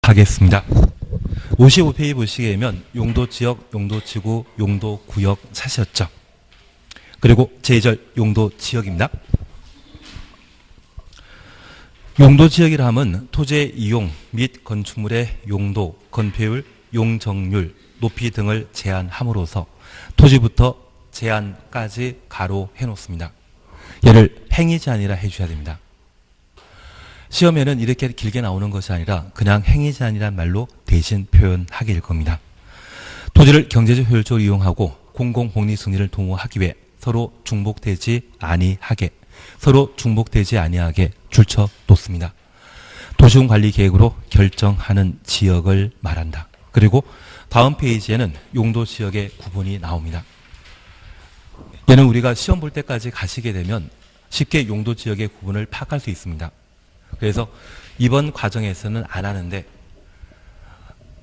하겠습니다. 55페이지 보시게 되면 용도지역, 용도지구, 용도구역 사시였죠. 그리고 제2절 용도지역입니다. 용도지역이라 함은 토지의 이용 및 건축물의 용도, 건폐율, 용적률, 높이 등을 제한함으로써 토지부터 제한까지 가로해 놓습니다. 얘를 행위 제한이라 해주셔야 됩니다. 시험에는 이렇게 길게 나오는 것이 아니라 그냥 행위 제한이란 말로 대신 표현하게 될 겁니다. 토지를 경제적 효율적으로 이용하고 공공복리 승리를 도모하기 위해 서로 중복되지 아니하게 줄쳐 놓습니다. 도시군 관리 계획으로 결정하는 지역을 말한다. 그리고 다음 페이지에는 용도 지역의 구분이 나옵니다. 얘는 우리가 시험 볼 때까지 가시게 되면 쉽게 용도 지역의 구분을 파악할 수 있습니다. 그래서 이번 과정에서는 안 하는데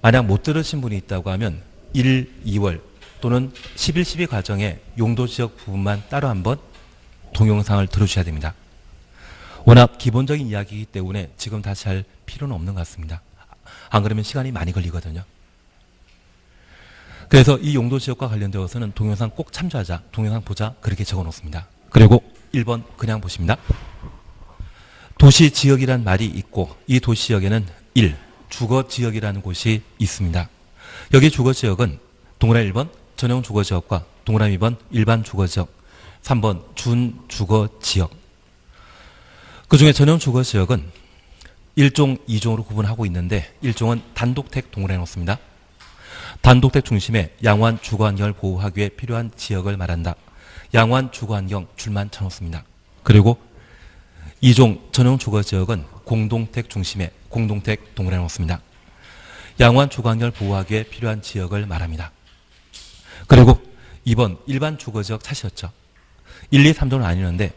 만약 못 들으신 분이 있다고 하면 1, 2월 또는 11, 12 과정에 용도 지역 부분만 따로 한번 동영상을 들어주셔야 됩니다. 워낙 기본적인 이야기이기 때문에 지금 다시 할 필요는 없는 것 같습니다. 안 그러면 시간이 많이 걸리거든요. 그래서 이 용도 지역과 관련되어서는 동영상 꼭 참조하자, 동영상 보자 그렇게 적어 놓습니다. 그리고 1번 그냥 보십니다. 도시지역이란 말이 있고 이 도시지역에는 1. 주거지역이라는 곳이 있습니다. 여기 주거지역은 동그라미 1번 전용 주거지역과 동그라미 2번 일반 주거지역, 3번 준주거지역. 그중에 전용 주거지역은 1종, 2종으로 구분하고 있는데 1종은 단독택 동그라미 놓습니다. 단독택 중심에 양호한 주거환경을 보호하기 위해 필요한 지역을 말한다. 양호한 주거환경 줄만 쳐놓습니다. 그리고 2종 전용 주거지역은 공동택 중심에 공동택 동그라미 놓습니다. 양호한 주거환경을 보호하기 위해 필요한 지역을 말합니다. 그리고 2번 일반 주거지역 찾으셨죠. 1, 2, 3종은 아니는데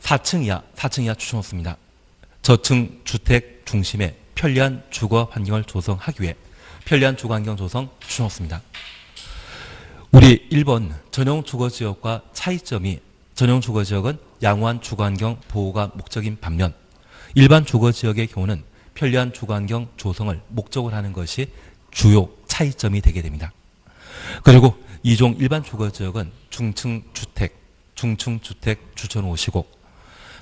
4층 이하 추천놓습니다. 저층 주택 중심에 편리한 주거환경을 조성하기 위해 편리한 주거환경 조성 추천놓습니다. 우리 1번 전용 주거지역과 차이점이 전용 주거지역은 양호한 주거환경 보호가 목적인 반면 일반 주거지역의 경우는 편리한 주거환경 조성을 목적으로 하는 것이 주요 차이점이 되게 됩니다. 그리고 2종 일반 주거지역은 중층 주택 추천오시고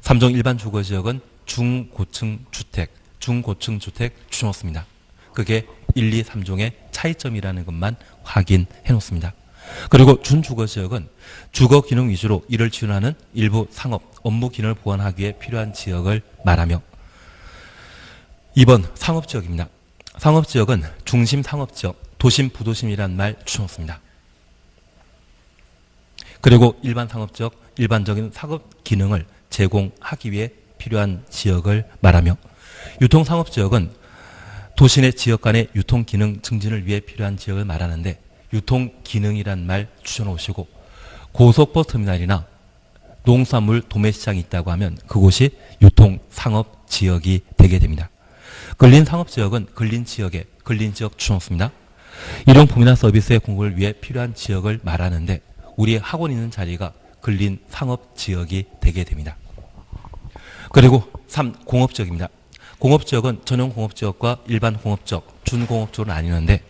3종 일반 주거지역은 중고층 주택 추천놓습니다. 그게 1, 2, 3종의 차이점이라는 것만 확인해 놓습니다. 그리고 준주거지역은 주거 기능 위주로 이를 지원하는 일부 상업, 업무 기능을 보완하기 위해 필요한 지역을 말하며 2번 상업지역입니다. 상업지역은 중심 상업지역, 도심, 부도심이라는 말 추천놓습니다. 그리고 일반 상업지역, 일반적인 상업 기능을 제공하기 위해 필요한 지역을 말하며 유통상업지역은 도시 내 지역 간의 유통기능 증진을 위해 필요한 지역을 말하는데 유통기능이란 말 추천오시고 고속버스터미널이나 농산물 도매시장이 있다고 하면 그곳이 유통상업지역이 되게 됩니다. 근린상업지역은 근린지역 추천놓습니다. 일용품이나 서비스의 공급을 위해 필요한 지역을 말하는데 우리 학원 있는 자리가 근린상업지역이 되게 됩니다. 그리고 3. 공업지역입니다. 공업지역은 전용공업지역과 일반 공업지역, 준공업지역은 아니는데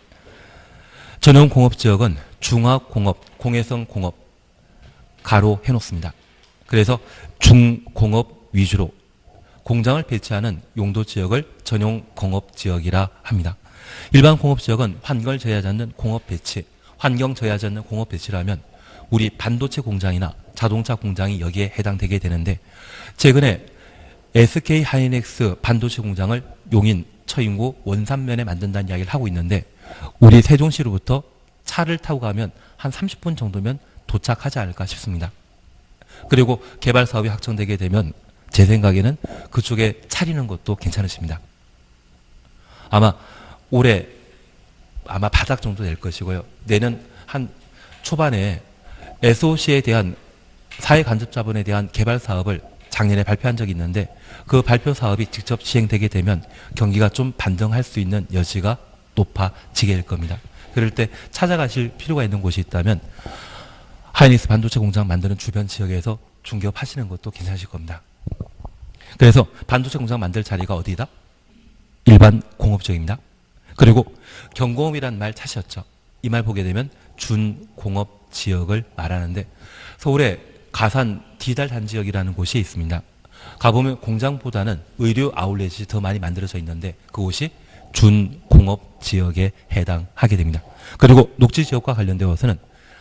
전용 공업지역은 중화공업, 공해성 공업 가로 해놓습니다. 그래서 중공업 위주로 공장을 배치하는 용도지역을 전용 공업지역이라 합니다. 일반 공업지역은 환경을 저해하지 않는 공업 배치, 환경 저해하지 않는 공업 배치라면 우리 반도체 공장이나 자동차 공장이 여기에 해당되게 되는데 최근에 SK 하이닉스 반도체 공장을 용인, 처인구, 원산면에 만든다는 이야기를 하고 있는데 우리 세종시로부터 차를 타고 가면 한 30분 정도면 도착하지 않을까 싶습니다. 그리고 개발 사업이 확정되게 되면 제 생각에는 그쪽에 차리는 것도 괜찮으십니다. 아마 올해 바닥 정도 될 것이고요. 내년 한 초반에 SOC에 대한 사회간접자본에 대한 개발 사업을 작년에 발표한 적이 있는데 그 발표 사업이 직접 시행되게 되면 경기가 좀 반등할 수 있는 여지가 높아지게 될 겁니다. 그럴 때 찾아가실 필요가 있는 곳이 있다면 하이닉스 반도체 공장 만드는 주변 지역에서 중개업 하시는 것도 괜찮으실 겁니다. 그래서 반도체 공장 만들 자리가 어디다? 일반 공업지역입니다. 그리고 경공업이란 말 찾으셨죠? 이 말 보게 되면 준공업지역을 말하는데 서울에 가산 디달 단지역이라는 곳이 있습니다. 가보면 공장보다는 의류 아울렛이 더 많이 만들어져 있는데 그곳이 준공업지역에 해당하게 됩니다. 그리고 녹지지역과 관련되어서는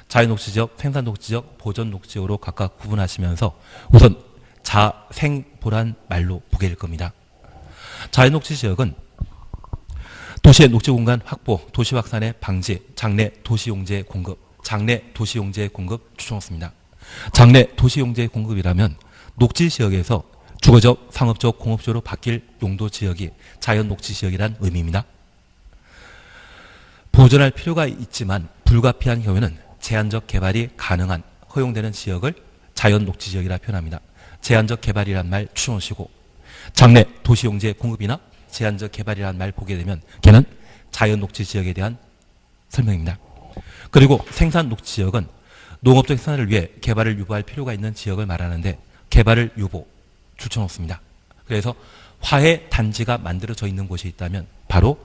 자연녹지지역, 생산녹지지역, 보전녹지지역으로 각각 구분하시면서 우선 자생보란 말로 보게 될 겁니다. 자연녹지지역은 도시의 녹지공간 확보, 도시 확산의 방지, 장래 도시용재 공급, 장래 도시용재 공급 추정했습니다. 장래 도시용재 공급이라면 녹지지역에서 주거적, 상업적, 공업적으로 바뀔 용도지역이 자연녹지지역이란 의미입니다. 보존할 필요가 있지만 불가피한 경우에는 제한적 개발이 가능한 허용되는 지역을 자연녹지지역이라 표현합니다. 제한적 개발이란 말 추정하시고 장래 도시용재 공급이나 제한적 개발이란 말 보게 되면 걔는 자연녹지지역에 대한 설명입니다. 그리고 생산녹지지역은 농업적 생산을 위해 개발을 유보할 필요가 있는 지역을 말하는데 개발을 유보, 추천없습니다. 그래서 화해 단지가 만들어져 있는 곳이 있다면 바로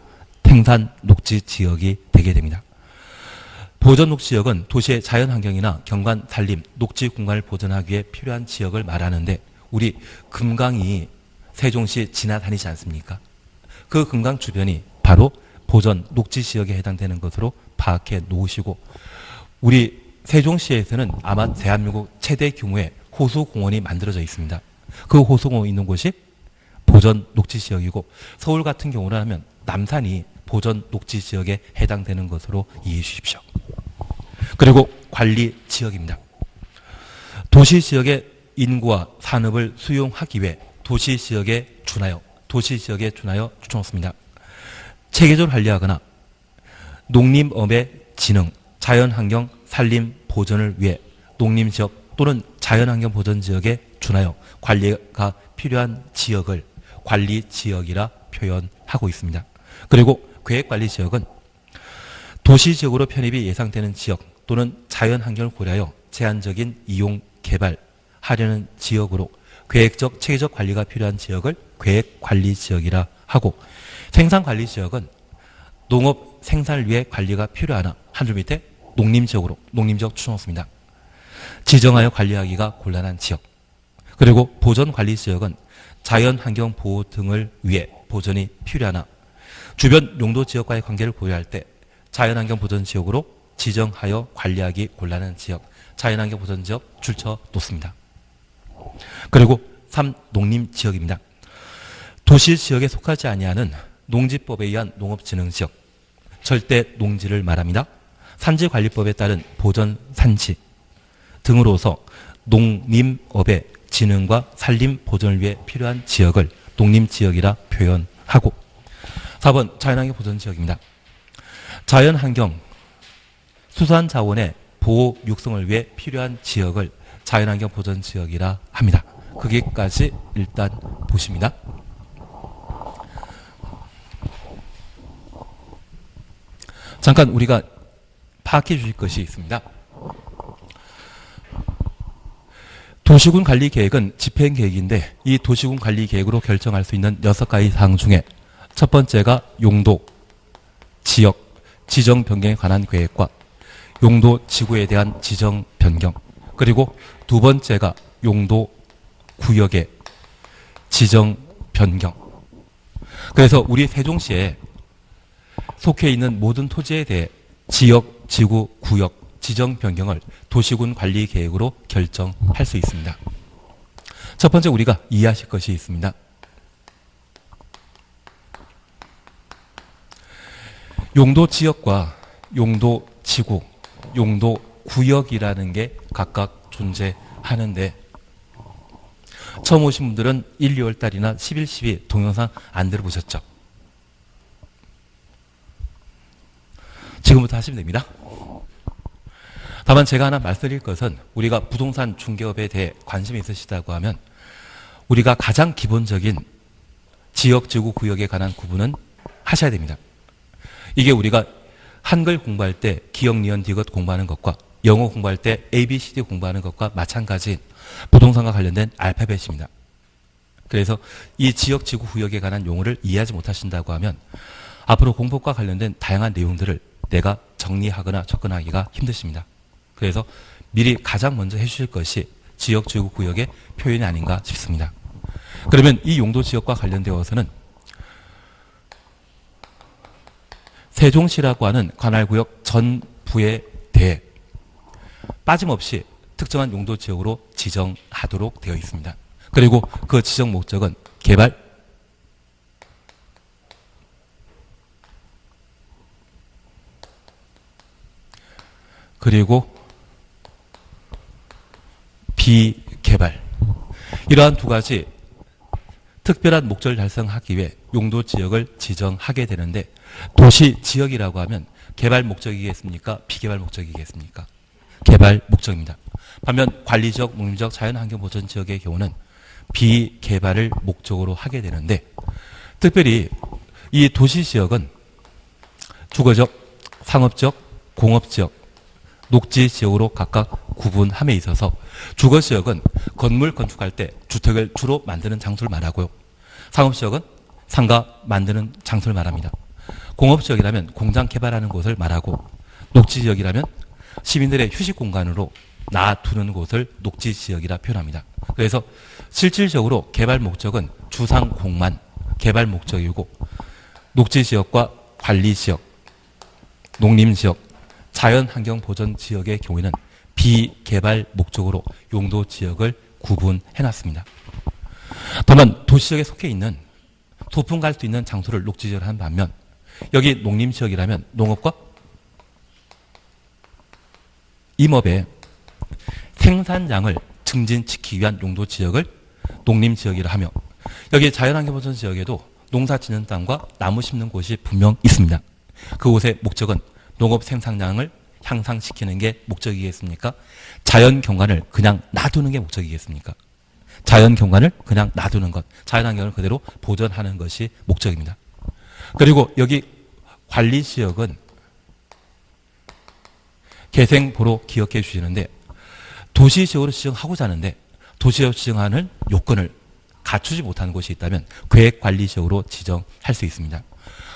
생산녹지지역이 되게 됩니다. 보전녹지지역은 도시의 자연환경이나 경관, 산림, 녹지 공간을 보존하기 위해 필요한 지역을 말하는데 우리 금강이 세종시 지나다니지 않습니까? 그 금강 주변이 바로 보전 녹지지역에 해당되는 것으로 파악해 놓으시고 우리 세종시에서는 아마 대한민국 최대 규모의 호수공원이 만들어져 있습니다. 그 호수공원이 있는 곳이 보전 녹지지역이고 서울 같은 경우라면 남산이 보전 녹지지역에 해당되는 것으로 이해해 주십시오. 그리고 관리지역입니다. 도시지역의 인구와 산업을 수용하기 위해 도시지역에 준하여 추천했습니다. 체계적으로 관리하거나 농림업의 진흥, 자연환경 산림 보전을 위해 농림지역 또는 자연환경 보전지역에 준하여 관리가 필요한 지역을 관리지역이라 표현하고 있습니다. 그리고 계획관리지역은 도시지역으로 편입이 예상되는 지역 또는 자연환경을 고려하여 제한적인 이용 개발하려는 지역으로 계획적, 체계적 관리가 필요한 지역을 계획관리지역이라 하고 생산관리지역은 농업 생산을 위해 관리가 필요하나 한 줄 밑에 농림지역 추정했습니다. 지정하여 관리하기가 곤란한 지역. 그리고 보전관리지역은 자연환경 보호 등을 위해 보전이 필요하나 주변 용도지역과의 관계를 고려할 때 자연환경 보전지역으로 지정하여 관리하기 곤란한 지역, 자연환경 보전지역 줄쳐 놓습니다. 그리고 3. 농림지역입니다. 도시지역에 속하지 아니하는 농지법에 의한 농업진흥지역, 절대 농지를 말합니다. 산지관리법에 따른 보전산지 등으로서 농림업의 진흥과 산림 보전을 위해 필요한 지역을 농림지역이라 표현하고 4번 자연환경 보전지역입니다. 자연환경, 수산자원의 보호 육성을 위해 필요한 지역을 자연환경 보전지역이라 합니다. 거기까지 일단 보십니다. 잠깐 우리가 파악해 주실 것이 있습니다. 도시군 관리 계획은 집행 계획인데 이 도시군 관리 계획으로 결정할 수 있는 6가지 사항 중에 첫 번째가 용도, 지역, 지정 변경에 관한 계획과 용도 지구에 대한 지정 변경, 그리고 두 번째가 용도 구역의 지정 변경. 그래서 우리 세종시에 속해 있는 모든 토지에 대해 지역, 지구, 구역, 지정 변경을 도시군 관리 계획으로 결정할 수 있습니다. 첫 번째 우리가 이해하실 것이 있습니다. 용도 지역과 용도 지구, 용도 구역이라는 게 각각 존재하는데 처음 오신 분들은 1, 2월 달이나 11, 12 동영상 안 들어보셨죠? 지금부터 하시면 됩니다. 다만 제가 하나 말씀드릴 것은 우리가 부동산 중개업에 대해 관심이 있으시다고 하면 우리가 가장 기본적인 지역, 지구, 구역에 관한 구분은 하셔야 됩니다. 이게 우리가 한글 공부할 때 기역, 니은, 디귿 공부하는 것과 영어 공부할 때 A, B, C, D 공부하는 것과 마찬가지인 부동산과 관련된 알파벳입니다. 그래서 이 지역지구구역에 관한 용어를 이해하지 못하신다고 하면 앞으로 공법과 관련된 다양한 내용들을 내가 정리하거나 접근하기가 힘드십니다. 그래서 미리 가장 먼저 해주실 것이 지역지구구역의 표현이 아닌가 싶습니다. 그러면 이 용도지역과 관련되어서는 세종시라고 하는 관할구역 전부에 대해 빠짐없이 특정한 용도지역으로 지정하도록 되어 있습니다. 그리고 그 지정 목적은 개발, 그리고 비개발, 이러한 두 가지 특별한 목적을 달성하기 위해 용도지역을 지정하게 되는데, 도시지역이라고 하면 개발 목적이겠습니까? 비개발 목적이겠습니까? 개발 목적입니다. 반면 관리지역, 농림지역, 자연환경보전지역의 경우는 비개발을 목적으로 하게 되는데, 특별히 이 도시지역은 주거지역, 상업지역, 공업지역, 녹지지역으로 각각 구분함에 있어서 주거지역은 건물 건축할 때 주택을 주로 만드는 장소를 말하고요. 상업지역은 상가 만드는 장소를 말합니다. 공업지역이라면 공장 개발하는 곳을 말하고, 녹지지역이라면 시민들의 휴식 공간으로 놔두는 곳을 녹지지역이라 표현합니다. 그래서 실질적으로 개발 목적은 주상공만 개발 목적이고, 녹지지역과 관리지역, 농림지역, 자연환경보전지역의 경우에는 비개발 목적으로 용도지역을 구분해놨습니다. 다만 도시지역에 속해 있는 소풍 갈 수 있는 장소를 녹지지역으로 하는 반면, 여기 농림지역이라면 농업과 임업의 생산량을 증진시키기 위한 용도지역을 농림지역이라 하며, 여기 자연환경보전지역에도 농사 짓는 땅과 나무 심는 곳이 분명 있습니다. 그곳의 목적은 농업 생산량을 향상시키는 게 목적이겠습니까? 자연경관을 그냥 놔두는 게 목적이겠습니까? 자연경관을 그냥 놔두는 것, 자연환경을 그대로 보존하는 것이 목적입니다. 그리고 여기 관리지역은 개생보로 기억해 주시는데, 도시지역으로 지정하고자 하는데 도시지역 지정하는 요건을 갖추지 못한 곳이 있다면 계획관리지역으로 지정할 수 있습니다.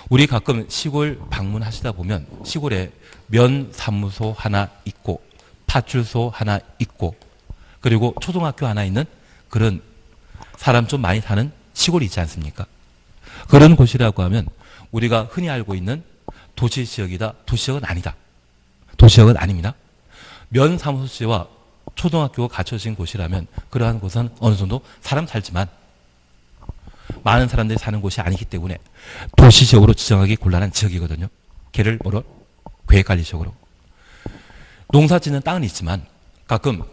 우리 가끔 시골 방문하시다 보면 시골에 면사무소 하나 있고 파출소 하나 있고 그리고 초등학교 하나 있는 그런 사람 좀 많이 사는 시골이 있지 않습니까? 그런 곳이라고 하면 우리가 흔히 알고 있는 도시지역이다, 도시지역은 아니다. 도시지역은 아닙니다. 면사무소와 초등학교가 갖춰진 곳이라면 그러한 곳은 어느 정도 사람 살지만 많은 사람들이 사는 곳이 아니기 때문에 도시지역으로 지정하기 곤란한 지역이거든요. 걔를 뭐로? 계획관리지역으로. 농사 짓는 땅은 있지만 가끔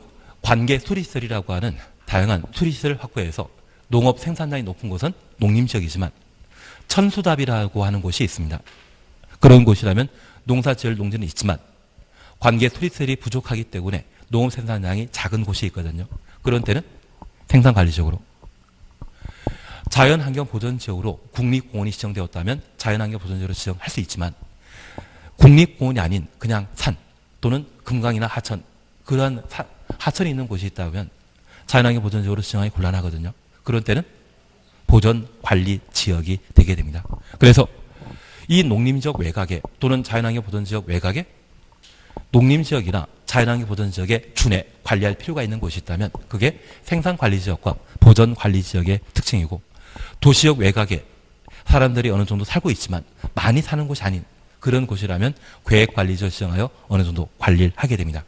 관계 수리시설이라고 하는 다양한 수리시설을 확보해서 농업 생산량이 높은 곳은 농림지역이지만 천수답이라고 하는 곳이 있습니다. 그런 곳이라면 농사 지을 농지는 있지만 관계 수리시설이 부족하기 때문에 농업 생산량이 작은 곳이 있거든요. 그런 때는 생산관리지역으로. 자연환경보전지역으로 국립공원이 지정되었다면 자연환경보전지역으로 지정할 수 있지만, 국립공원이 아닌 그냥 산 또는 금강이나 하천, 그러한 하천이 있는 곳이 있다면 자연환경보전지역으로 지정하기 곤란하거든요. 그런 때는 보전관리지역이 되게 됩니다. 그래서 이 농림지역 외곽에 또는 자연환경보전지역 외곽에 농림지역이나 자연환경보전지역에 준해 관리할 필요가 있는 곳이 있다면 그게 생산관리지역과 보전관리지역의 특징이고, 도시역 외곽에 사람들이 어느 정도 살고 있지만 많이 사는 곳이 아닌 그런 곳이라면 계획관리지역 지정하여 어느 정도 관리를 하게 됩니다.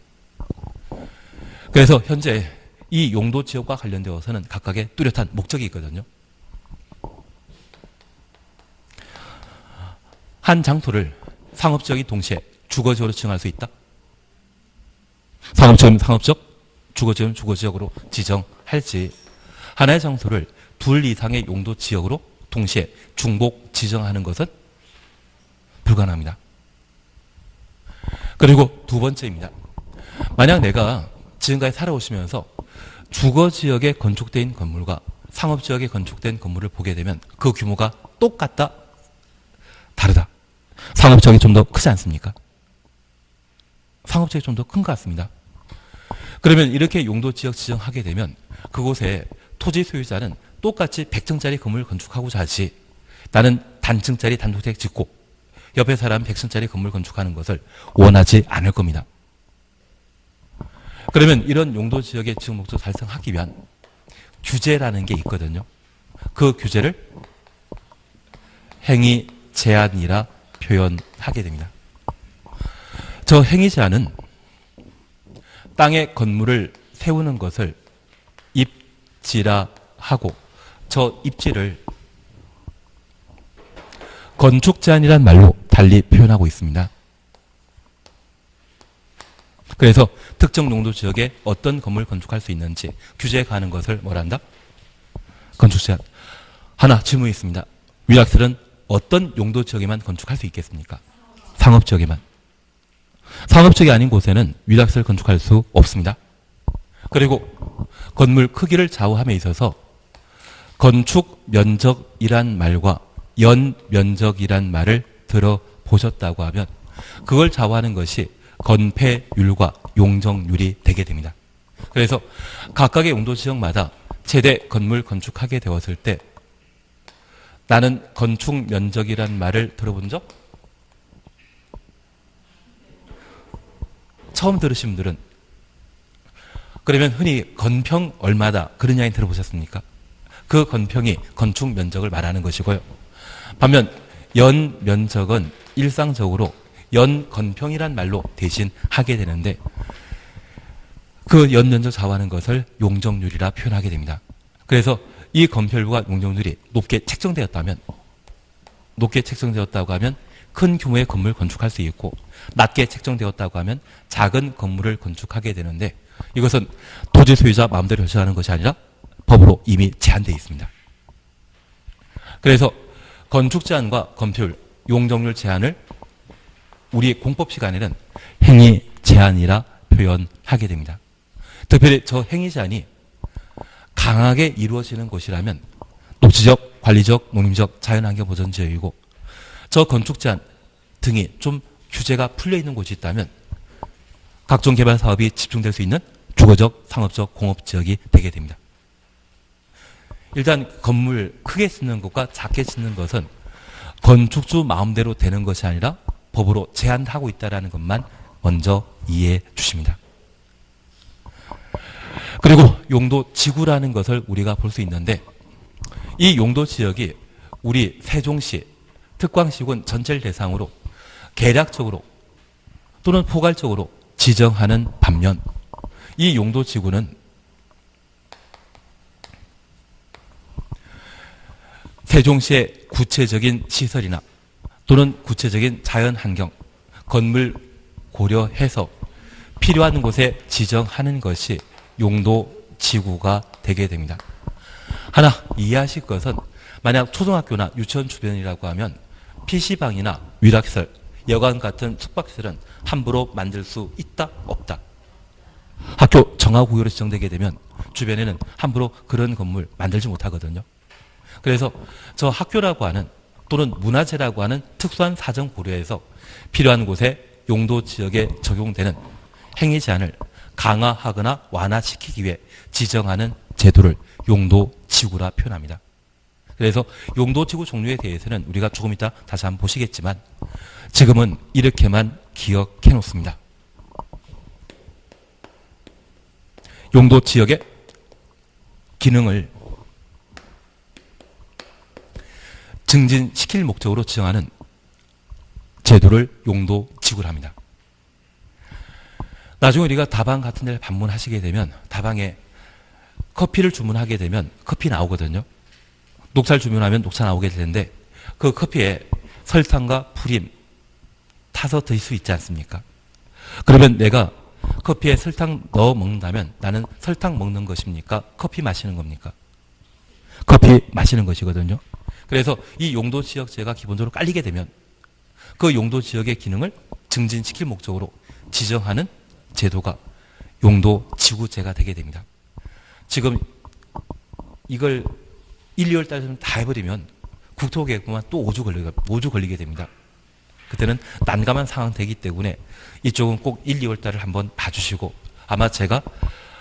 그래서 현재 이 용도지역과 관련되어서는 각각의 뚜렷한 목적이 있거든요. 한 장소를 상업지역이 동시에 주거지역으로 지정할 수 있다? 상업지역은 상업지역, 주거지역은 주거지역으로 지정할지, 하나의 장소를 둘 이상의 용도지역으로 동시에 중복 지정하는 것은 불가능합니다. 그리고 두 번째입니다. 만약 내가 지금까지 살아오시면서 주거지역에 건축되어 있는 건물과 상업지역에 건축된 건물을 보게 되면 그 규모가 똑같다? 다르다? 상업지역이 좀 더 크지 않습니까? 상업지역이 좀 더 큰 것 같습니다. 그러면 이렇게 용도지역 지정하게 되면 그곳에 토지 소유자는 똑같이 100층짜리 건물 건축하고자 하지 나는 단층짜리 단독주택 짓고 옆에 사람 100층짜리 건물 건축하는 것을 원하지 않을 겁니다. 그러면 이런 용도지역의 지역목적 달성하기 위한 규제라는 게 있거든요. 그 규제를 행위 제한이라 표현하게 됩니다. 저 행위 제한은 땅에 건물을 세우는 것을 입지라 하고 저 입지를 건축 제한이란 말로 달리 표현하고 있습니다. 그래서 특정 용도 지역에 어떤 건물 건축할 수 있는지 규제에 가는 것을 뭐란다? 건축 제한. 하나 질문이 있습니다. 위락설은 어떤 용도 지역에만 건축할 수 있겠습니까? 상업 지역에만. 상업 지역이 아닌 곳에는 위락설 건축할 수 없습니다. 그리고 건물 크기를 좌우함에 있어서 건축 면적이란 말과 연 면적이란 말을 들어보셨다고 하면 그걸 좌우하는 것이 건폐율과 용적률이 되게 됩니다. 그래서 각각의 용도 지역마다 최대 건물 건축하게 되었을 때 나는 건축 면적이란 말을 들어본 적? 처음 들으신 분들은 그러면 흔히 건평 얼마다 그런 이야기 들어보셨습니까? 그 건평이 건축 면적을 말하는 것이고요. 반면 연 면적은 일상적으로 연 건평이란 말로 대신 하게 되는데 그 연 면적 좌우하는 것을 용적률이라 표현하게 됩니다. 그래서 이 건폐율과 용적률이 높게 책정되었다고 하면 큰 규모의 건물 건축할 수 있고 낮게 책정되었다고 하면 작은 건물을 건축하게 되는데 이것은 토지 소유자 마음대로 결정하는 것이 아니라 법으로 이미 제한되어 있습니다. 그래서 건축 제한과 건폐율, 용적률 제한을 우리 공법 시간에는 행위 제한이라 표현하게 됩니다. 특별히 저 행위 제한이 강하게 이루어지는 곳이라면 녹지적, 관리적, 농림적, 자연환경 보전 지역이고 저 건축 제한 등이 좀 규제가 풀려 있는 곳이 있다면 각종 개발 사업이 집중될 수 있는 주거적, 상업적, 공업 지역이 되게 됩니다. 일단 건물 크게 짓는 것과 작게 짓는 것은 건축주 마음대로 되는 것이 아니라 법으로 제한하고 있다는 것만 먼저 이해해 주십니다. 그리고 용도 지구라는 것을 우리가 볼 수 있는데 이 용도 지역이 우리 세종시, 특광시군 전체를 대상으로 계략적으로 또는 포괄적으로 지정하는 반면 이 용도 지구는 세종시의 구체적인 시설이나 또는 구체적인 자연환경, 건물 고려해서 필요한 곳에 지정하는 것이 용도 지구가 되게 됩니다. 하나 이해하실 것은 만약 초등학교나 유치원 주변이라고 하면 PC방이나 위락시설, 여관 같은 숙박시설은 함부로 만들 수 있다? 없다? 학교 정화구역으로 지정되게 되면 주변에는 함부로 그런 건물 만들지 못하거든요. 그래서 저 학교라고 하는 또는 문화재라고 하는 특수한 사정 고려해서 필요한 곳에 용도 지역에 적용되는 행위 제한을 강화하거나 완화시키기 위해 지정하는 제도를 용도 지구라 표현합니다. 그래서 용도 지구 종류에 대해서는 우리가 조금 이따 다시 한번 보시겠지만 지금은 이렇게만 기억해 놓습니다. 용도 지역의 기능을 증진시킬 목적으로 지정하는 제도를 용도 지구라 합니다. 나중에 우리가 다방 같은 데를 방문하시게 되면 다방에 커피를 주문하게 되면 커피 나오거든요. 녹차를 주문하면 녹차 나오게 되는데 그 커피에 설탕과 프림 타서 드실 수 있지 않습니까? 그러면 내가 커피에 설탕 넣어 먹는다면 나는 설탕 먹는 것입니까? 커피 마시는 겁니까? 커피 마시는 것이거든요. 그래서 이 용도 지역제가 기본적으로 깔리게 되면 그 용도 지역의 기능을 증진시킬 목적으로 지정하는 제도가 용도 지구제가 되게 됩니다. 지금 이걸 1, 2월 달에 다 해버리면 국토개혁만 또 5주 걸리게 됩니다. 그때는 난감한 상황 되기 때문에 이쪽은 꼭 1, 2월 달을 한번 봐주시고 아마 제가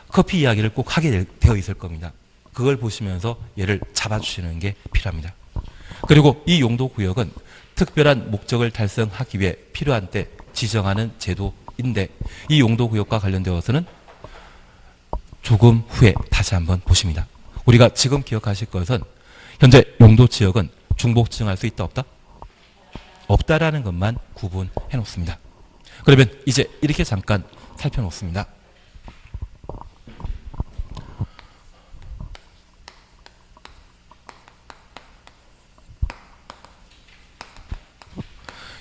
커피 이야기를 꼭 하게 되어 있을 겁니다. 그걸 보시면서 얘를 잡아주시는 게 필요합니다. 그리고 이 용도구역은 특별한 목적을 달성하기 위해 필요한 때 지정하는 제도인데 이 용도구역과 관련되어서는 조금 후에 다시 한번 보십니다. 우리가 지금 기억하실 것은 현재 용도지역은 중복 지정할 수 있다 없다? 없다라는 것만 구분해 놓습니다. 그러면 이제 이렇게 잠깐 살펴놓습니다.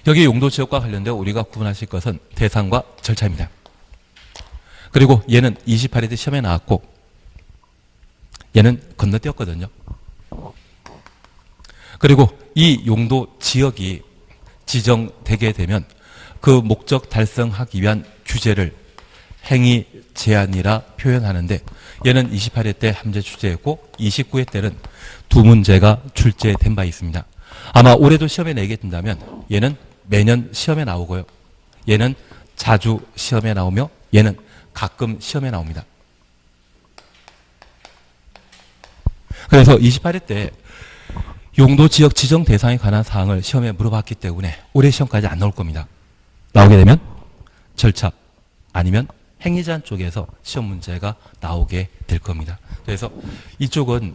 여기 용도지역과 관련되어 우리가 구분하실 것은 대상과 절차입니다. 그리고 얘는 28회 때 시험에 나왔고 얘는 건너뛰었거든요. 그리고 이 용도지역이 지정되게 되면 그 목적 달성하기 위한 규제를 행위 제한이라 표현하는데 얘는 28회 때 함재 출제했고 29회 때는 두 문제가 출제된 바 있습니다. 아마 올해도 시험에 내게 된다면 얘는 매년 시험에 나오고요. 얘는 자주 시험에 나오며 얘는 가끔 시험에 나옵니다. 그래서 28회 때 용도지역 지정 대상에 관한 사항을 시험에 물어봤기 때문에 올해 시험까지 안 나올 겁니다. 나오게 되면 절차 아니면 행위제한 쪽에서 시험 문제가 나오게 될 겁니다. 그래서 이쪽은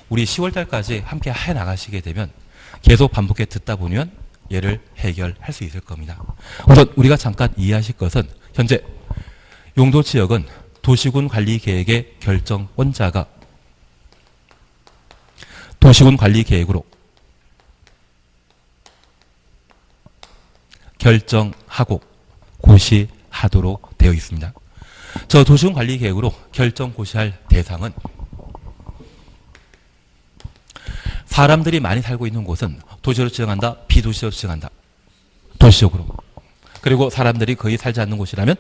우리 10월 달까지 함께 해 나가시게 되면 계속 반복해 듣다 보면 얘를 해결할 수 있을 겁니다. 우선 우리가 잠깐 이해하실 것은 현재 용도지역은 도시군 관리계획의 결정권자가 도시군 관리계획으로 결정하고 고시하도록 되어 있습니다. 저 도시군 관리계획으로 결정 고시할 대상은 사람들이 많이 살고 있는 곳은 도시로 지정한다, 비도시로 지정한다. 도시적으로. 그리고 사람들이 거의 살지 않는 곳이라면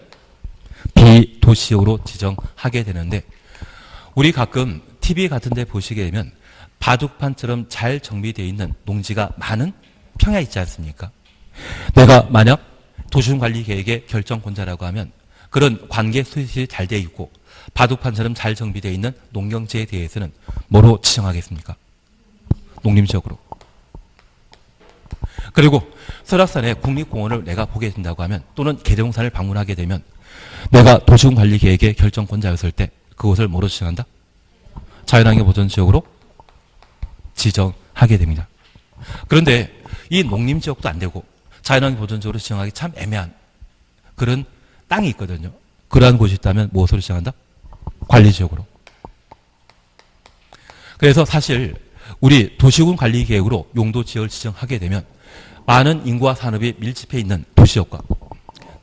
비도시적으로 지정하게 되는데 우리 가끔 TV 같은 데 보시게 되면 바둑판처럼 잘 정비되어 있는 농지가 많은 평야 있지 않습니까? 내가 만약 도시군관리계획의 결정권자라고 하면 그런 관계 수립이 잘 되어 있고 바둑판처럼 잘 정비되어 있는 농경지에 대해서는 뭐로 지정하겠습니까? 농림지역으로. 그리고 설악산에 국립공원을 내가 보게 된다고 하면 또는 계룡산을 방문하게 되면 내가 도시군관리계획의 결정권자였을 때 그곳을 뭐로 지정한다? 자연환경보전지역으로 지정하게 됩니다. 그런데 이 농림지역도 안 되고 자연환경보전지역으로 지정하기 참 애매한 그런 땅이 있거든요. 그러한 곳이 있다면 무엇으로 지정한다? 관리지역으로. 그래서 사실 우리 도시군관리계획으로 용도지역을 지정하게 되면 많은 인구와 산업이 밀집해 있는 도시지역과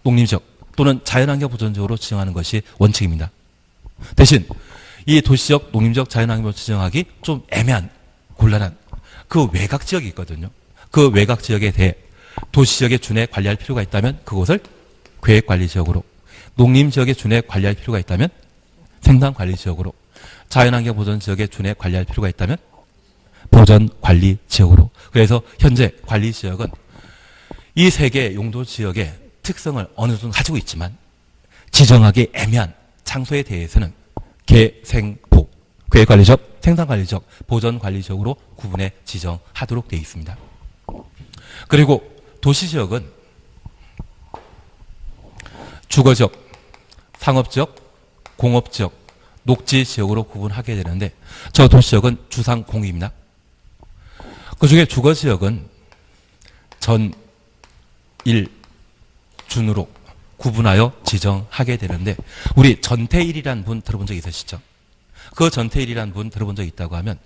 농림지역 또는 자연환경보전지역으로 지정하는 것이 원칙입니다. 대신 이 도시지역, 농림지역, 자연환경보전 지정하기 좀 애매한 곤란한 그 외곽지역이 있거든요. 그 외곽지역에 대해 도시지역에 준해 관리할 필요가 있다면 그곳을 계획관리지역으로, 농림지역에 준해 관리할 필요가 있다면 생산관리지역으로, 자연환경보전지역에 준해 관리할 필요가 있다면 보전관리지역으로. 그래서 현재 관리지역은 이 세 개의 용도지역의 특성을 어느 정도 가지고 있지만 지정하기 애매한 장소에 대해서는 계생보, 계획관리지역, 생산관리지역, 보전관리지역으로 구분해 지정하도록 되어 있습니다. 그리고 도시지역은 주거지역, 상업지역, 공업지역, 녹지지역으로 구분하게 되는데 저 도시지역은 주상공유입니다. 그중에 주거지역은 전일 준으로 구분하여 지정하게 되는데 우리 전태일이라는 분 들어본 적 있으시죠? 그 전태일이라는 분 들어본 적 있다고 하면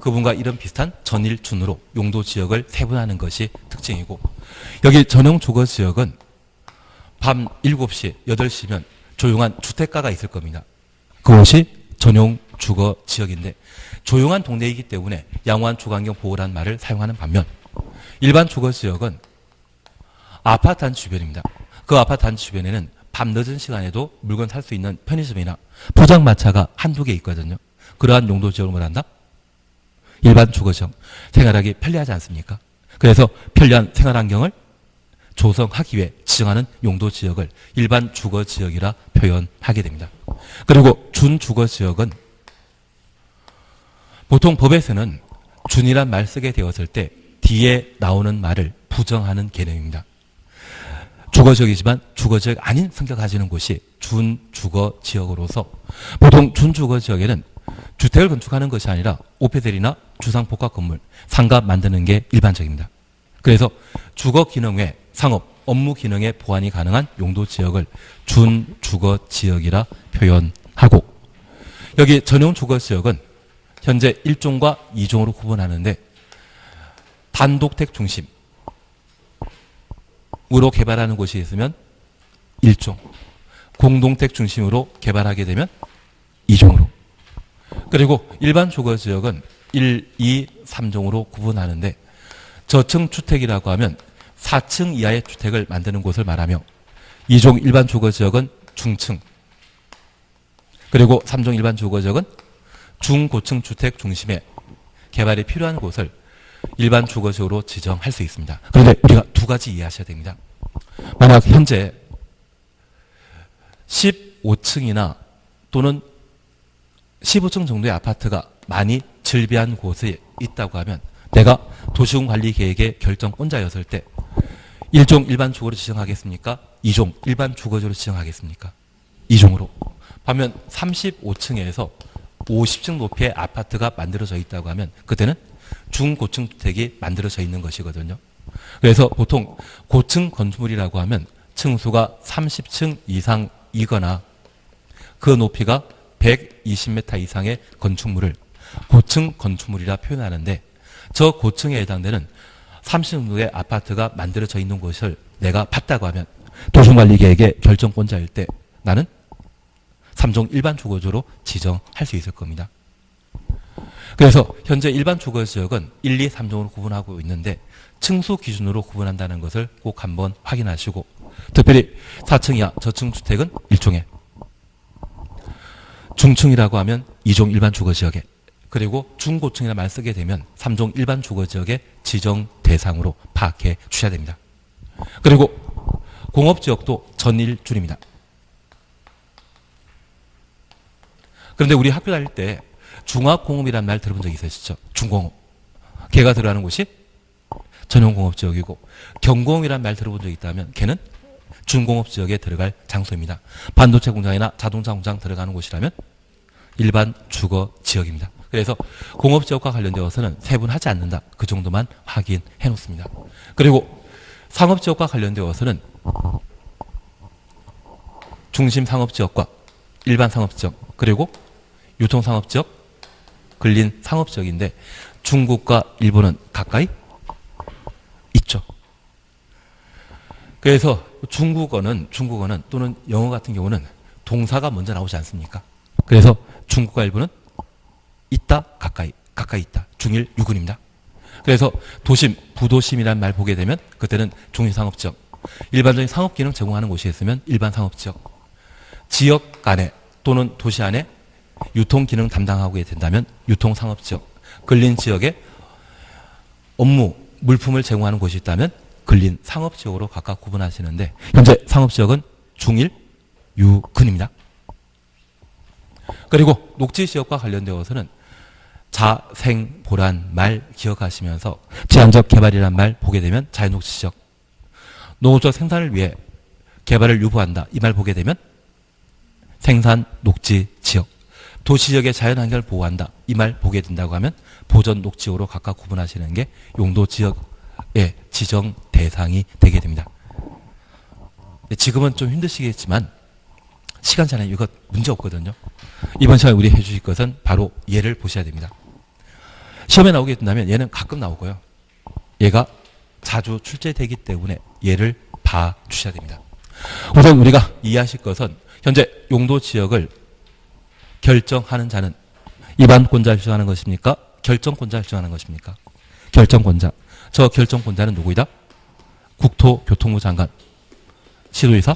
그분과 이런 비슷한 전일준으로 용도지역을 세분하는 것이 특징이고 여기 전용 주거지역은 밤 7시, 8시면 조용한 주택가가 있을 겁니다. 그것이 전용 주거지역인데 조용한 동네이기 때문에 양호한 주거환경 보호라는 말을 사용하는 반면 일반 주거지역은 아파트 단지 주변입니다. 그 아파트 단지 주변에는 밤 늦은 시간에도 물건 살 수 있는 편의점이나 포장마차가 한두 개 있거든요. 그러한 용도지역을 뭐란다? 일반 주거지역. 생활하기 편리하지 않습니까? 그래서 편리한 생활환경을 조성하기 위해 지정하는 용도지역을 일반 주거지역이라 표현하게 됩니다. 그리고 준주거지역은 보통 법에서는 준이란 말 쓰게 되었을 때 뒤에 나오는 말을 부정하는 개념입니다. 주거지역이지만 주거지역 아닌 성격 가지는 곳이 준주거지역으로서 보통 준주거지역에는 주택을 건축하는 것이 아니라 오피스텔이나 주상복합 건물, 상가 만드는 게 일반적입니다. 그래서 주거 기능 외 상업, 업무 기능의 보완이 가능한 용도지역을 준주거지역이라 표현하고, 여기 전용 주거지역은 현재 1종과 2종으로 구분하는데, 단독택 중심으로 개발하는 곳이 있으면 1종, 공동택 중심으로 개발하게 되면 2종으로, 그리고 일반 주거지역은 1, 2, 3종으로 구분하는데, 저층 주택이라고 하면 4층 이하의 주택을 만드는 곳을 말하며, 2종 일반 주거지역은 중층, 그리고 3종 일반 주거지역은 중고층 주택 중심의 개발이 필요한 곳을 일반 주거지역으로 지정할 수 있습니다. 그런데 우리가 두 가지 이해하셔야 됩니다. 만약 현재 15층이나 또는 15층 정도의 아파트가 많이 즐비한 곳에 있다고 하면, 내가 도시군 관리 계획의 결정권자였을 때 1종 일반 주거로 지정하겠습니까? 2종 일반 주거지로 지정하겠습니까? 2종으로. 반면 35층에서 50층 높이의 아파트가 만들어져 있다고 하면 그때는 중고층 주택이 만들어져 있는 것이거든요. 그래서 보통 고층 건축물이라고 하면 층수가 30층 이상이거나 그 높이가 120m 이상의 건축물을 고층 건축물이라 표현하는데, 저 고층에 해당되는 30층 정도의 아파트가 만들어져 있는 곳을 내가 봤다고 하면 도시관리계획의 결정권자일 때 나는 3종 일반 주거지로 지정할 수 있을 겁니다. 그래서 현재 일반 주거지역은 1, 2, 3종으로 구분하고 있는데 층수 기준으로 구분한다는 것을 꼭 한번 확인하시고, 특별히 4층 이하 저층 주택은 1종에, 중층이라고 하면 2종 일반 주거지역에, 그리고 중고층이라 말 쓰게 되면 3종 일반 주거지역의 지정 대상으로 파악해 주셔야 됩니다. 그리고 공업지역도 전일줄입니다. 그런데 우리 학교 다닐 때 중화공업이라는 말 들어본 적 있으시죠? 중공업. 걔가 들어가는 곳이 전용공업지역이고, 경공업이라는 말 들어본 적 있다면 걔는 준공업지역에 들어갈 장소입니다. 반도체 공장이나 자동차 공장 들어가는 곳이라면 일반 주거지역입니다. 그래서 공업지역과 관련되어서는 세분하지 않는다. 그 정도만 확인해 놓습니다. 그리고 상업지역과 관련되어서는 중심상업지역과 일반 상업지역, 그리고 유통상업지역, 근린상업지역인데 중국과 일본은 가까이 있죠. 그래서 중국어는 또는 영어 같은 경우는 동사가 먼저 나오지 않습니까? 그래서 중국과 일본은 있다, 가까이 있다. 중일 유군입니다. 그래서 도심, 부도심이라는 말 보게 되면 그때는 중심상업지역, 일반적인 상업기능 제공하는 곳이 있으면 일반 상업지역, 지역 안에 또는 도시 안에 유통기능 담당하게 된다면 유통상업지역, 근린지역에 업무, 물품을 제공하는 곳이 있다면 근린상업지역으로 각각 구분하시는데, 현재 상업지역은 중일 유근입니다. 그리고 녹지지역과 관련되어서는 자생보란 말 기억하시면서 제한적 개발이란 말 보게 되면 자연녹지지역, 농업적 생산을 위해 개발을 유보한다 이 말 보게 되면 생산녹지지역, 도시지역의 자연환경을 보호한다 이 말 보게 된다고 하면 보전녹지역으로 각각 구분하시는 게 용도지역의 지정 대상이 되게 됩니다. 지금은 좀 힘드시겠지만 시간 차는 이거 문제 없거든요. 이번 시간에 우리 해주실 것은 바로 얘를 보셔야 됩니다. 시험에 나오게 된다면 얘는 가끔 나오고요. 얘가 자주 출제되기 때문에 얘를 봐주셔야 됩니다. 우선 우리가 이해하실 것은 현재 용도지역을 결정하는 자는 입안권자를 지정하는 것입니까? 결정권자를 지정하는 것입니까? 결정권자. 저 결정권자는 누구이다? 국토교통부 장관, 시도지사,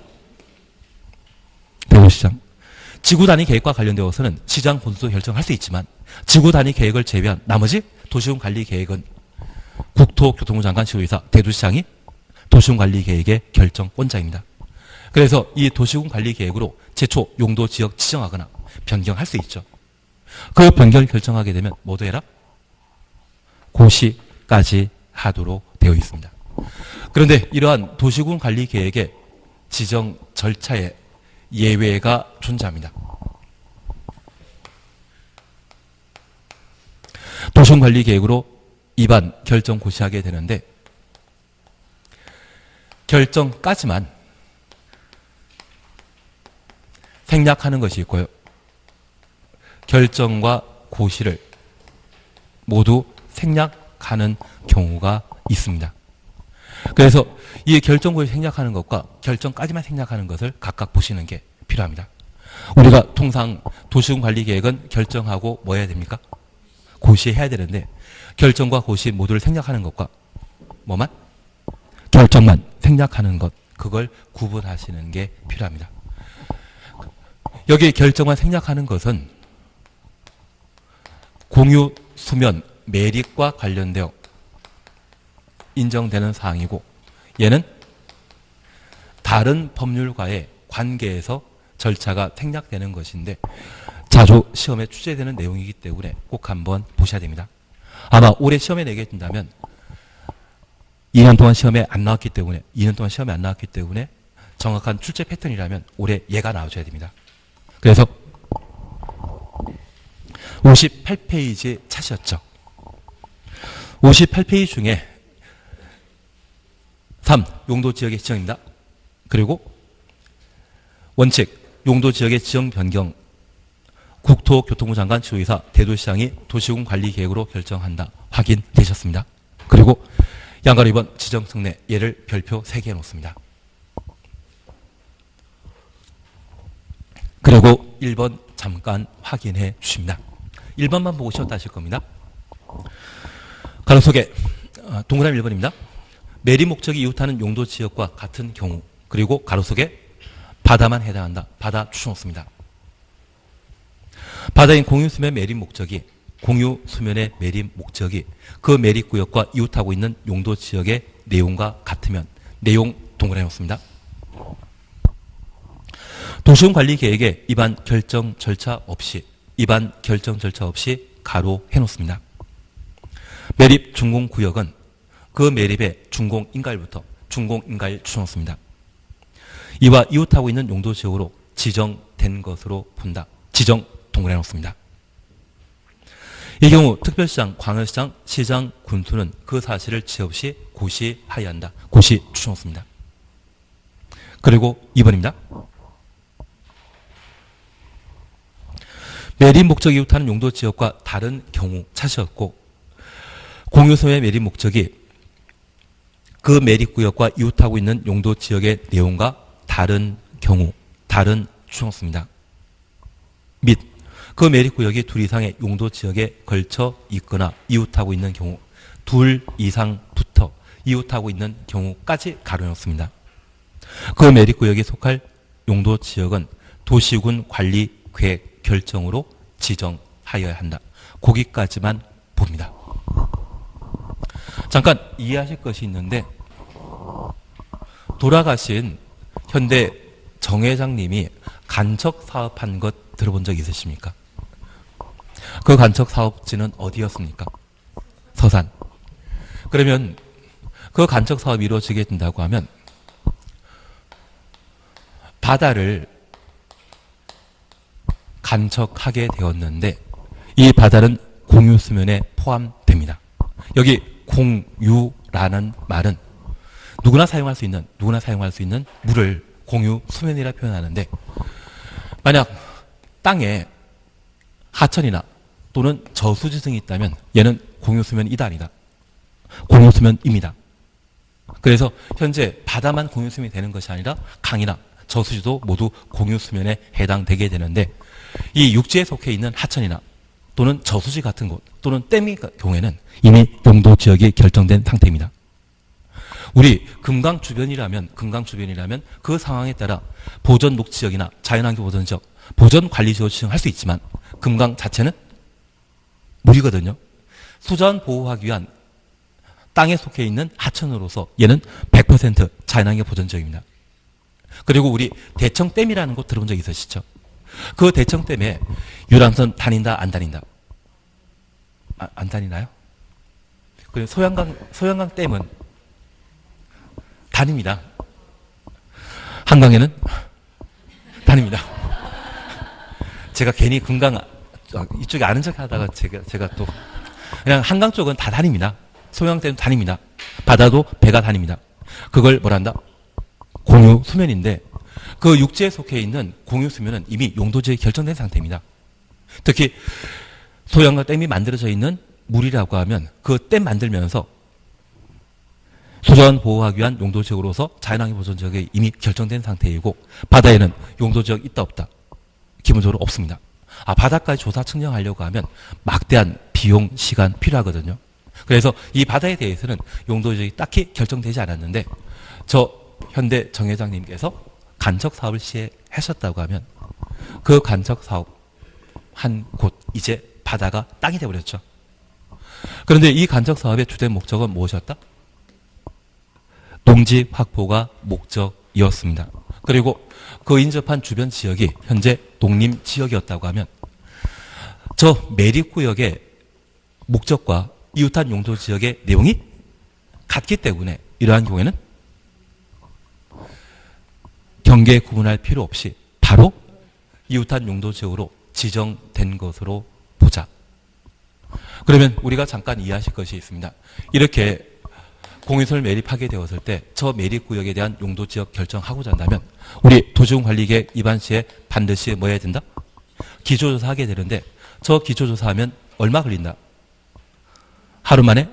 대구시장. 지구단위 계획과 관련되어서는 시장 본수도 결정할 수 있지만 지구단위 계획을 제외한 나머지 도시군관리계획은 국토교통부 장관, 시도지사, 대도시장이 도시군관리계획의 결정권자입니다. 그래서 이 도시군관리계획으로 최초 용도지역 지정하거나 변경할 수 있죠. 그 변경을 결정하게 되면 모두 해라? 고시까지 하도록 되어 있습니다. 그런데 이러한 도시군 관리 계획의 지정 절차에 예외가 존재합니다. 도시군 관리 계획으로 입안 결정 고시하게 되는데 결정까지만 생략하는 것이 있고요. 결정과 고시를 모두 생략하는 경우가 있습니다. 그래서 이 결정 고시 생략하는 것과 결정까지만 생략하는 것을 각각 보시는 게 필요합니다. 우리가 통상 도시군 관리 계획은 결정하고 뭐 해야 됩니까? 고시해야 되는데 결정과 고시 모두를 생략하는 것과 뭐만? 결정만 생략하는 것, 그걸 구분하시는 게 필요합니다. 여기 결정만 생략하는 것은 공유 수면 매립과 관련되어 인정되는 사항이고, 얘는 다른 법률과의 관계에서 절차가 생략되는 것인데 자주 시험에 출제되는 내용이기 때문에 꼭 한번 보셔야 됩니다. 아마 올해 시험에 내게 된다면 2년 동안 시험에 안 나왔기 때문에, 2년 동안 시험에 안 나왔기 때문에 정확한 출제 패턴이라면 올해 얘가 나와줘야 됩니다. 그래서 58페이지 찾으셨죠? 58페이지 중에 3. 용도지역의 지정입니다. 그리고 원칙, 용도지역의 지정 변경, 국토교통부 장관 지도이사 대도시장이 도시군 관리계획으로 결정한다. 확인되셨습니다. 그리고 양가로 2번 지정 특례, 얘를 별표 3개 해놓습니다. 그리고 1번 잠깐 확인해 주십니다. 1번만 보고 쉬었다 하실 겁니다. 가로 속에 동그라미 1번입니다. 매립 목적이 이웃하는 용도 지역과 같은 경우, 그리고 가로 속에 바다만 해당한다. 바다 추천없습니다. 바다인 공유수면 매립 목적이, 공유수면의 매립 목적이 그 매립구역과 이웃하고 있는 용도 지역의 내용과 같으면 내용 동그라미 없습니다. 도시군 관리 계획에 입안 결정 절차 없이, 입안 결정 절차 없이 가로 해놓습니다. 매립 준공구역은 그 매립의 준공인가일부터 준공인가일 추천없습니다. 이와 이웃하고 있는 용도 지역으로 지정된 것으로 본다. 지정 동그라미 놓습니다. 이 경우 특별시장, 광역시장, 시장, 군수는 그 사실을 지체 없이 고시하여야 한다. 고시 추천없습니다. 그리고 2번입니다. 매립 목적이 이웃하는 용도 지역과 다른 경우 찾으셨고, 공유소의 매립 목적이 그 매립구역과 이웃하고 있는 용도 지역의 내용과 다른 경우, 다른 추천없습니다. 및 그 매립구역이 둘 이상의 용도 지역에 걸쳐 있거나 이웃하고 있는 경우, 둘 이상 붙어 이웃하고 있는 경우까지 가로놓습니다. 그 매립구역에 속할 용도 지역은 도시군 관리 계획 결정으로 지정하여야 한다. 거기까지만 봅니다. 잠깐 이해하실 것이 있는데, 돌아가신 현대 정 회장님이 간척 사업한 것 들어본 적 있으십니까? 그 간척 사업지는 어디였습니까? 서산. 그러면 그 간척 사업이 이루어지게 된다고 하면 바다를 간척하게 되었는데 이 바다는 공유수면에 포함됩니다. 여기 공유라는 말은 누구나 사용할 수 있는 물을 공유수면이라 표현하는데, 만약 땅에 하천이나 또는 저수지등이 있다면 얘는 공유수면이다 아니다. 공유수면입니다. 그래서 현재 바다만 공유수면이 되는 것이 아니라 강이나 저수지도 모두 공유수면에 해당되게 되는데, 이 육지에 속해 있는 하천이나 또는 저수지 같은 곳 또는 댐의 경우에는 이미 용도 지역이 결정된 상태입니다. 우리 금강 주변이라면 그 상황에 따라 보전 녹지역이나 자연환경 보전지역, 보전 관리지역 지정할 수 있지만 금강 자체는 물이거든요. 수자원 보호하기 위한 땅에 속해 있는 하천으로서 얘는 100% 자연환경 보전지역입니다. 그리고 우리 대청댐이라는 곳 들어본 적 있으시죠? 그 대청 때문에 유람선 다닌다, 안 다닌다? 안 다니나요? 그리고 소양강 댐은 다닙니다. 한강에는 다닙니다. 제가 괜히 이쪽에 아는 척 하다가 제가 또 그냥 한강 쪽은 다 다닙니다. 소양댐 다닙니다. 바다도 배가 다닙니다. 그걸 뭐란다? 공유 수면인데 그 육지에 속해 있는 공유 수면은 이미 용도지역이 결정된 상태입니다. 특히 소양강 댐이 만들어져 있는 물이라고 하면 그 댐 만들면서 소저원 보호하기 위한 용도지역으로서 자연환경 보존지역이 이미 결정된 상태이고 바다에는 용도지역 있다 없다? 기본적으로 없습니다. 바다까지 조사 측정하려고 하면 막대한 비용, 시간 필요하거든요. 그래서 이 바다에 대해서는 용도지역이 딱히 결정되지 않았는데 저 현대 정 회장님께서 간척 사업을 시행하셨다고 하면 그 간척 사업 한 곳 이제 바다가 땅이 되어버렸죠. 그런데 이 간척 사업의 주된 목적은 무엇이었다? 농지 확보가 목적이었습니다. 그리고 그 인접한 주변 지역이 현재 농림 지역이었다고 하면 저 매립구역의 목적과 이웃한 용도 지역의 내용이 같기 때문에 이러한 경우에는 경계 구분할 필요 없이 바로 이웃한 용도 지역으로 지정된 것으로 보자. 그러면 우리가 잠깐 이해하실 것이 있습니다. 이렇게 공유소를 매립하게 되었을 때 저 매립구역에 대한 용도지역 결정하고자 한다면 우리 도시공관리계획 입안 시에 반드시 뭐 해야 된다? 기초조사하게 되는데 저 기초조사하면 얼마 걸린다? 하루 만에?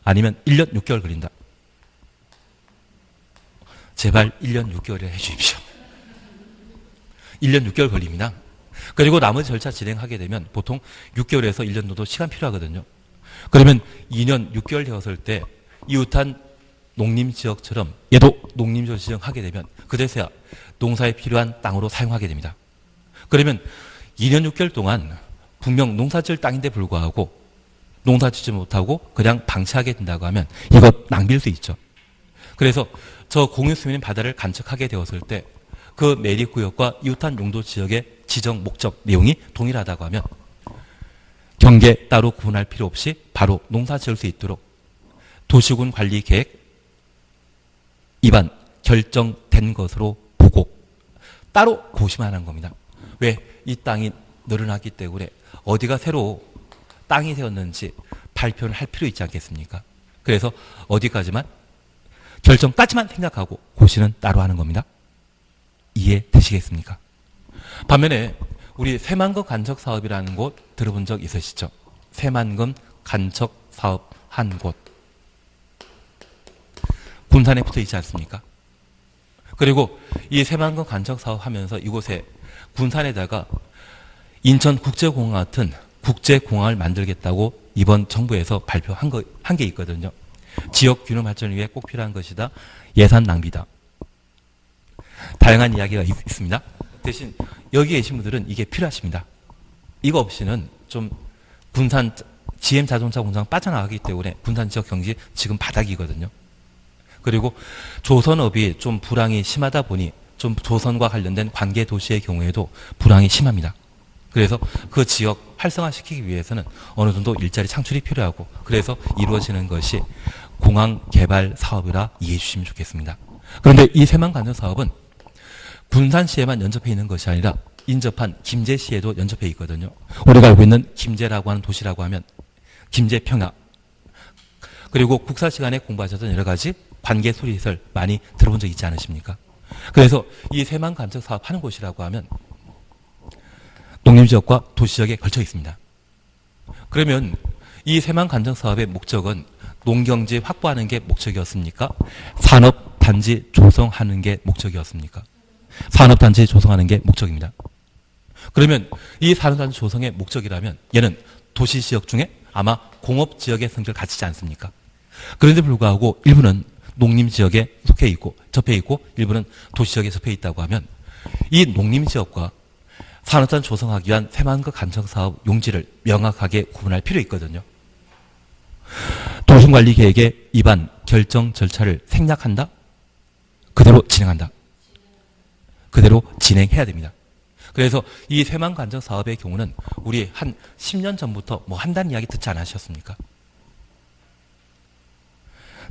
아니면 1년 6개월 걸린다? 제발 1년 6개월에 해주십시오. 1년 6개월 걸립니다. 그리고 나머지 절차 진행하게 되면 보통 6개월에서 1년 정도 시간 필요하거든요. 그러면 2년 6개월 되었을 때 이웃한 농림지역처럼 얘도 농림지역 지정하게 되면 그제서야 농사에 필요한 땅으로 사용하게 됩니다. 그러면 2년 6개월 동안 분명 농사지을 땅인데 불구하고 농사짓지 못하고 그냥 방치하게 된다고 하면 이것 낭비일 수 있죠. 그래서 저 공유수면인 바다를 간척하게 되었을 때 그 매립구역과 이웃한 용도지역의 지정 목적 내용이 동일하다고 하면 경계 따로 구분할 필요 없이 바로 농사 지을 수 있도록 도시군 관리 계획 입안 결정된 것으로 보고 따로 고심하는 겁니다. 왜? 이 땅이 늘어나기 때문에 어디가 새로 땅이 되었는지 발표를 할 필요 있지 않겠습니까? 그래서 어디까지만 결정까지만 생각하고 고시는 따로 하는 겁니다. 이해되시겠습니까? 반면에 우리 새만금 간척 사업이라는 곳 들어본 적 있으시죠? 새만금 간척 사업 한 곳. 군산에 붙어 있지 않습니까? 그리고 이 새만금 간척 사업 하면서 이곳에 군산에다가 인천국제공항 같은 국제공항을 만들겠다고 이번 정부에서 발표한 게 있거든요. 지역 균형 발전을 위해 꼭 필요한 것이다. 예산 낭비다. 다양한 이야기가 있습니다. 대신 여기 계신 분들은 이게 필요하십니다. 이거 없이는 좀 군산 GM 자동차 공장 빠져나가기 때문에 군산 지역 경기 지금 바닥이거든요. 그리고 조선업이 좀 불황이 심하다 보니 좀 조선과 관련된 관계 도시의 경우에도 불황이 심합니다. 그래서 그 지역 활성화시키기 위해서는 어느 정도 일자리 창출이 필요하고 그래서 이루어지는 것이 공항 개발 사업이라 이해해 주시면 좋겠습니다. 그런데 이 새만 간척 사업은 군산시에만 연접해 있는 것이 아니라 인접한 김제시에도 연접해 있거든요. 우리가 알고 있는 김제라고 하는 도시라고 하면 김제평야 그리고 국사 시간에 공부하셨던 여러 가지 관계 소리를 많이 들어본 적 있지 않으십니까? 그래서 이 새만 간척 사업 하는 곳이라고 하면 농림지역과 도시지역에 걸쳐 있습니다. 그러면 이 새만 간척 사업의 목적은 농경지 확보하는 게 목적이었습니까? 산업단지 조성하는 게 목적이었습니까? 산업단지 조성하는 게 목적입니다. 그러면 이 산업단지 조성의 목적이라면 얘는 도시지역 중에 아마 공업지역의 성질을 갖추지 않습니까? 그런데 불구하고 일부는 농림지역에 속해 있고 접해 있고 일부는 도시지역에 접해 있다고 하면 이 농림지역과 산업단지 조성하기 위한 새만금 간척사업 용지를 명확하게 구분할 필요 있거든요. 도심관리계획의 입안 결정 절차를 생략한다? 그대로 진행한다. 그대로 진행해야 됩니다. 그래서 이 새만금안전 사업의 경우는 우리 한 10년 전부터 뭐 한다는 이야기 듣지 않으셨습니까?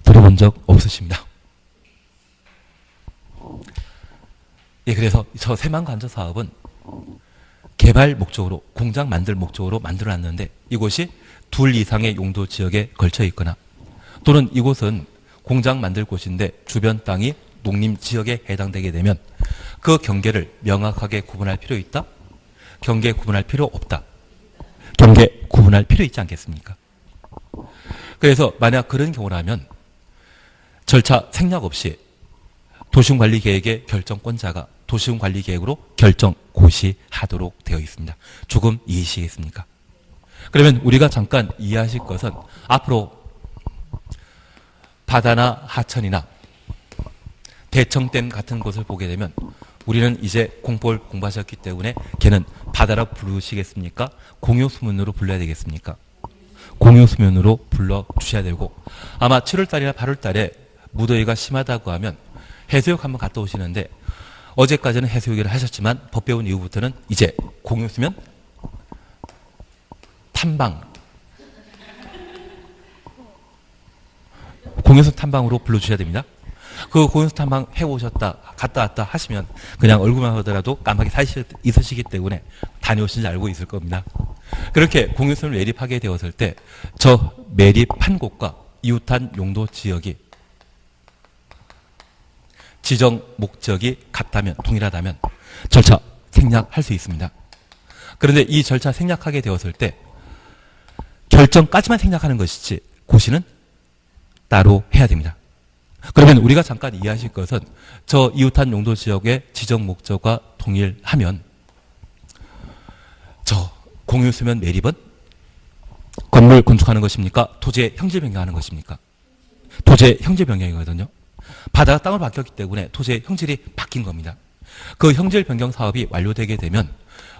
들어본 적 없으십니다. 예, 그래서 저 새만금안전 사업은 개발 목적으로, 공장 만들 목적으로 만들어놨는데 이곳이 둘 이상의 용도 지역에 걸쳐 있거나 또는 이곳은 공장 만들 곳인데 주변 땅이 농림 지역에 해당되게 되면 그 경계를 명확하게 구분할 필요 있다? 경계 구분할 필요 없다. 경계 구분할 필요 있지 않겠습니까? 그래서 만약 그런 경우라면 절차 생략 없이 도시군관리계획의 결정권자가 도시군관리계획으로 결정 고시하도록 되어 있습니다. 조금 이해하시겠습니까? 그러면 우리가 잠깐 이해하실 것은 앞으로 바다나 하천이나 대청댐 같은 곳을 보게 되면 우리는 이제 공법을 공부하셨기 때문에 걔는 바다라고 부르시겠습니까? 공유수문으로 불러야 되겠습니까? 공유수문으로 불러주셔야 되고 아마 7월달이나 8월달에 무더위가 심하다고 하면 해수욕 한번 갔다 오시는데 어제까지는 해수욕을 하셨지만 법 배운 이후부터는 이제 공유수면 탐방 공유수 탐방으로 불러주셔야 됩니다. 그 공유수 탐방 해오셨다 갔다 왔다 하시면 그냥 얼굴만 하더라도 깜빡이 사 있으시기 때문에 다녀오신지 알고 있을 겁니다. 그렇게 공유수를 매립하게 되었을 때 저 매립한 곳과 이웃한 용도 지역이 지정 목적이 같다면 동일하다면 절차 생략할 수 있습니다. 그런데 이 절차 생략하게 되었을 때 결정까지만 생략하는 것이지 고시는 따로 해야 됩니다. 그러면 우리가 잠깐 이해하실 것은 저 이웃한 용도 지역의 지정 목적과 동일하면 저 공유수면 매립은 건물 건축하는 것입니까? 토지의 형질 변경하는 것입니까? 토지의 형질 변경이거든요. 바다가 땅을 바뀌었기 때문에 토지의 형질이 바뀐 겁니다. 그 형질 변경 사업이 완료되게 되면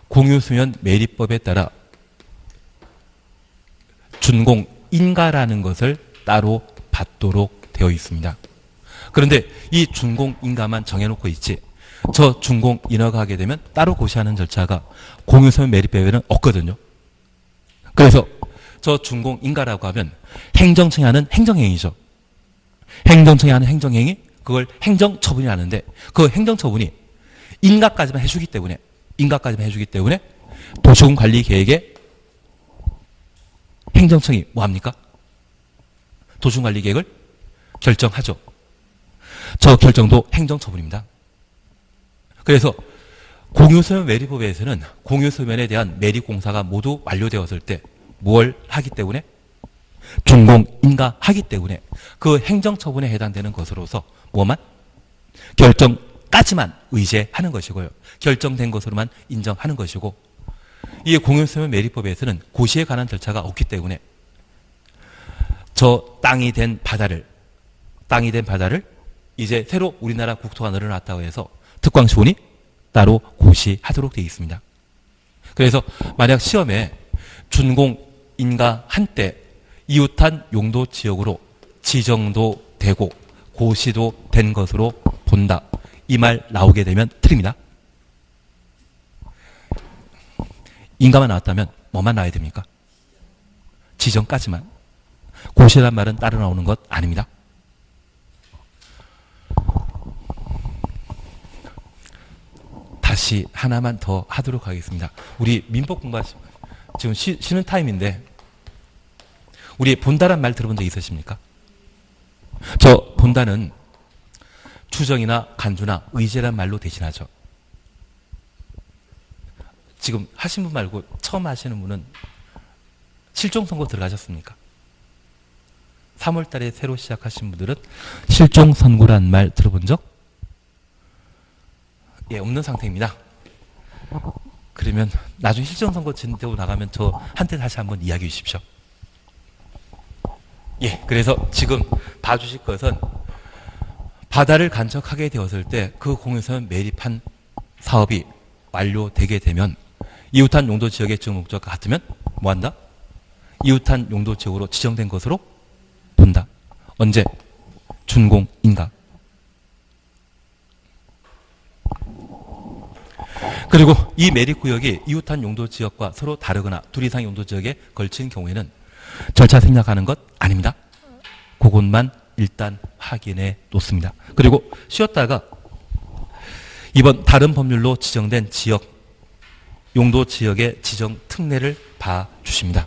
공유수면 매립법에 따라 준공인가라는 것을 따로 받도록 되어 있습니다. 그런데 이 준공인가만 정해놓고 있지 저 준공인허가 하게 되면 따로 고시하는 절차가 공유수면 매립법에는 없거든요. 그래서 저 준공인가라고 하면 행정청이 하는 행정행위죠. 행정청이 하는 행정행위 그걸 행정처분이 하는데 그 행정처분이 인가까지만 해주기 때문에 도시군관리계획에 행정청이 뭐합니까? 도시군관리계획을 결정하죠. 저 결정도 행정처분입니다. 그래서 공유수면 매립법에서는 공유수면에 대한 매립공사가 모두 완료되었을 때 뭘 하기 때문에? 준공인가하기 때문에 그 행정처분에 해당되는 것으로서 뭐만? 결정까지만 의제하는 것이고요. 결정된 것으로만 인정하는 것이고 이 공유수면 매립법에서는 고시에 관한 절차가 없기 때문에 저 땅이 된 바다를 이제 새로 우리나라 국토가 늘어났다고 해서 특광시군이 따로 고시하도록 되어 있습니다. 그래서 만약 시험에 준공인가 한때 이웃한 용도 지역으로 지정도 되고 고시도 된 것으로 본다. 이 말 나오게 되면 틀립니다. 인가만 나왔다면 뭐만 나와야 됩니까? 지정까지만. 고시란 말은 따로 나오는 것 아닙니다. 다시 하나만 더 하도록 하겠습니다. 우리 민법 공부하시면 지금 쉬는 타임인데 우리 본다란 말 들어본 적 있으십니까? 저 본다는 추정이나 간주나 의제란 말로 대신하죠. 지금 하신 분 말고 처음 하시는 분은 실종선고 들어가셨습니까? 3월 달에 새로 시작하신 분들은 실종선고란 말 들어본 적? 예, 없는 상태입니다. 그러면 나중에 실종선고 진대고 나가면 저한테 다시 한번 이야기해 주십시오. 예, 그래서 지금 봐주실 것은 바다를 간척하게 되었을 때 그 공유수면 매립한 사업이 완료되게 되면 이웃한 용도 지역의 지정 목적과 같으면 뭐한다? 이웃한 용도 지역으로 지정된 것으로 본다. 언제? 준공인가. 그리고 이 매립구역이 이웃한 용도 지역과 서로 다르거나 둘 이상 용도 지역에 걸친 경우에는 절차 생략하는 것 아닙니다. 그것만 일단 확인해 놓습니다. 그리고 쉬었다가 이번 다른 법률로 지정된 지역, 용도 지역의 지정 특례를 봐 주십니다.